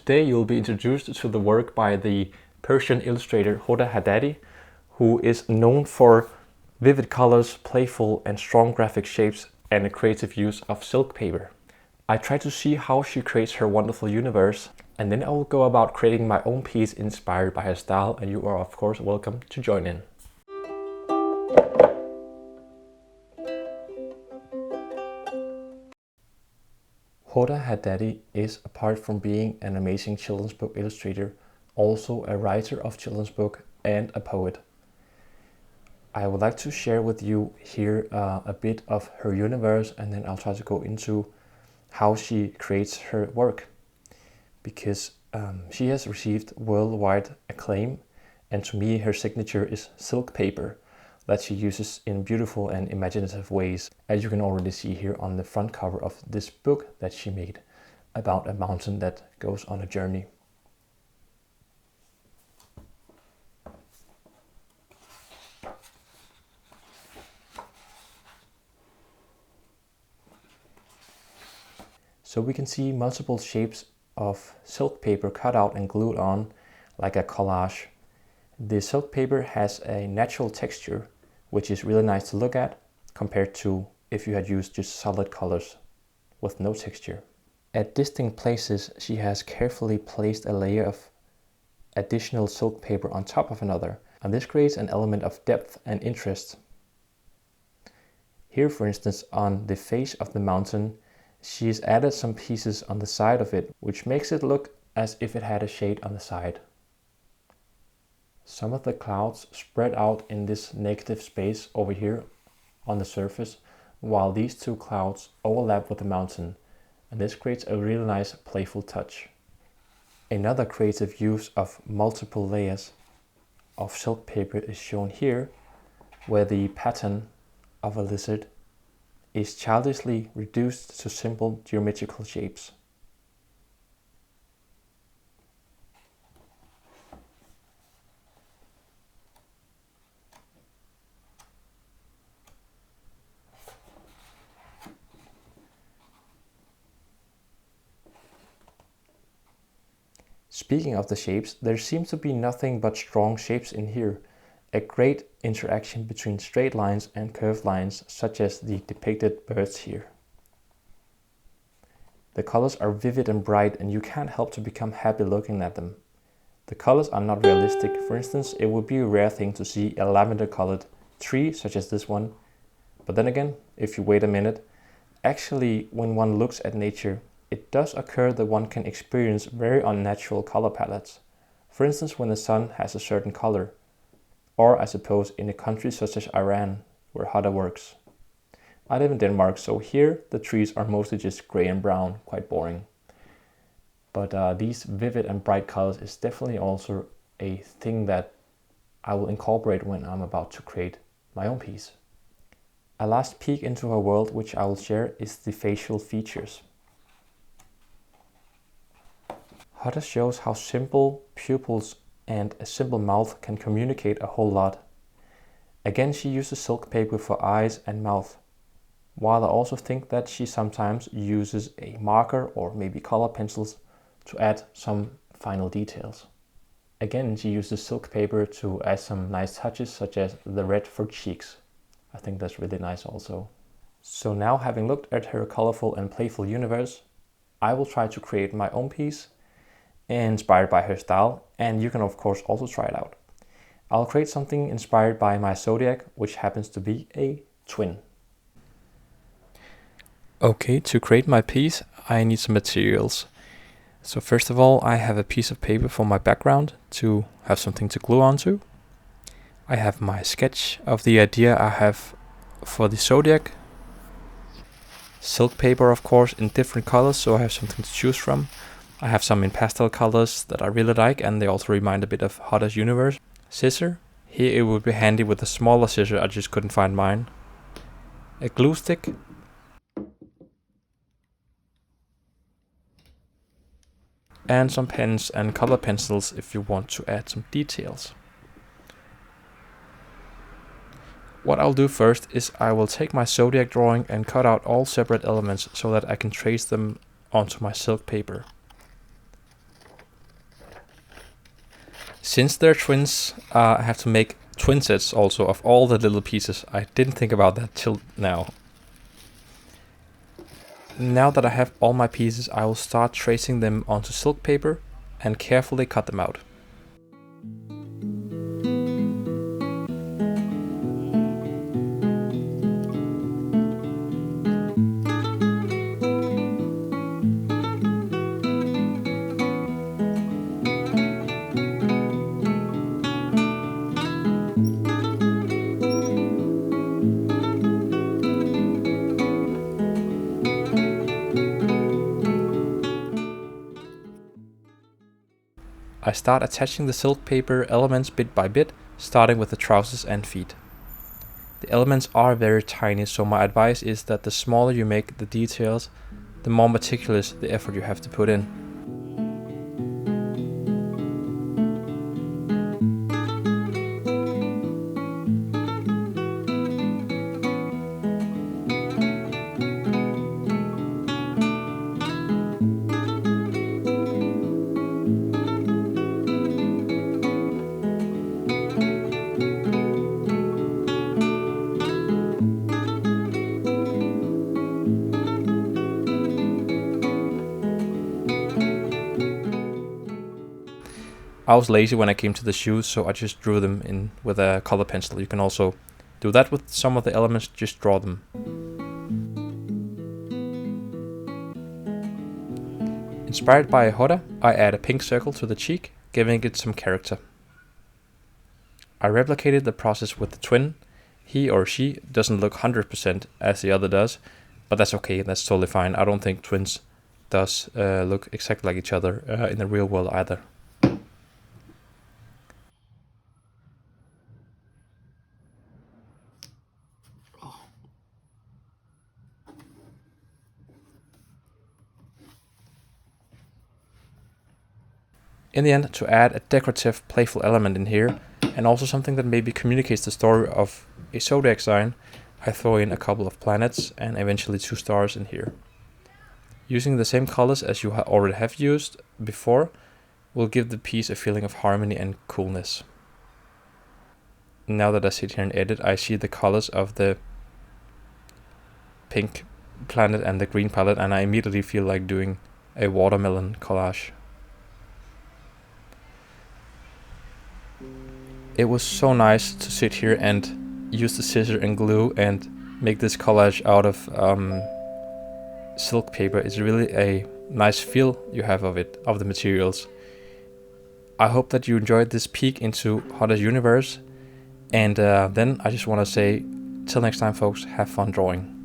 Today you'll be introduced to the work by the Persian illustrator Hoda Hadadi, who is known for vivid colors, playful and strong graphic shapes, and a creative use of silk paper. I try to see how she creates her wonderful universe, and then I will go about creating my own piece inspired by her style, and you are of course welcome to join in. Hoda Hadadi is, apart from being an amazing children's book illustrator, also a writer of children's book and a poet. I would like to share with you here a bit of her universe, and then I'll try to go into how she creates her work, because she has received worldwide acclaim, and to me her signature is silk paper that she uses in beautiful and imaginative ways, as you can already see here on the front cover of this book that she made about a mountain that goes on a journey. So we can see multiple shapes of silk paper cut out and glued on like a collage. The silk paper has a natural texture, which is really nice to look at compared to if you had used just solid colors with no texture. At distinct places, she has carefully placed a layer of additional silk paper on top of another, and this creates an element of depth and interest. Here, for instance, on the face of the mountain, she has added some pieces on the side of it, which makes it look as if it had a shade on the side. Some of the clouds spread out in this negative space over here on the surface, while these two clouds overlap with the mountain, and this creates a really nice playful touch. Another creative use of multiple layers of silk paper is shown here, where the pattern of a lizard is childishly reduced to simple geometrical shapes. Speaking of the shapes, there seems to be nothing but strong shapes in here. A great interaction between straight lines and curved lines, such as the depicted birds here. The colors are vivid and bright, and you can't help to become happy looking at them. The colors are not realistic. For instance, it would be a rare thing to see a lavender colored tree such as this one. But then again, if you wait a minute, actually when one looks at nature, it does occur that one can experience very unnatural color palettes. For instance, when the sun has a certain color, or I suppose in a country such as Iran, where Hoda works. I live in Denmark, so here the trees are mostly just gray and brown, quite boring. But these vivid and bright colors is definitely also a thing that I will incorporate when I'm about to create my own piece. A last peek into her world, which I will share, is the facial features. Hoda shows how simple pupils and a simple mouth can communicate a whole lot. Again, she uses silk paper for eyes and mouth, while I also think that she sometimes uses a marker or maybe color pencils to add some final details. Again, she uses silk paper to add some nice touches, such as the red for cheeks. I think that's really nice also. So now, having looked at her colorful and playful universe, I will try to create my own piece inspired by her style, and you can of course also try it out. I'll create something inspired by my ZODIAC, which happens to be a twin. Okay, to create my piece I need some materials. So first of all, I have a piece of paper for my background to have something to glue onto. I have my sketch of the idea I have for the ZODIAC. Silk paper, of course, in different colors, so I have something to choose from. I have some in pastel colors that I really like, and they also remind a bit of Hoda's universe. Scissor. Here it would be handy with a smaller scissor, I just couldn't find mine. A glue stick. And some pens and color pencils if you want to add some details. What I'll do first is I will take my ZODIAC drawing and cut out all separate elements so that I can trace them onto my silk paper. Since they're twins, I have to make twin sets also of all the little pieces. I didn't think about that till now. Now that I have all my pieces, I will start tracing them onto silk paper and carefully cut them out. I start attaching the silk paper elements bit by bit, starting with the trousers and feet. The elements are very tiny, so my advice is that the smaller you make the details, the more meticulous the effort you have to put in. I was lazy when I came to the shoes, so I just drew them in with a color pencil. You can also do that with some of the elements, just draw them. Inspired by Hoda, I add a pink circle to the cheek, giving it some character. I replicated the process with the twin. He or she doesn't look 100% as the other does, but that's okay, that's totally fine. I don't think twins does look exactly like each other in the real world either. In the end, to add a decorative, playful element in here, and also something that maybe communicates the story of a zodiac sign, I throw in a couple of planets and eventually 2 stars in here. Using the same colors as you already have used before will give the piece a feeling of harmony and coolness. Now that I sit here and edit, I see the colors of the pink planet and the green palette, and I immediately feel like doing a watermelon collage. It was so nice to sit here and use the scissor and glue and make this collage out of silk paper. It's really a nice feel you have of it, of the materials. I hope that you enjoyed this peek into Hoda's universe, and then I just want to say till next time folks, have fun drawing.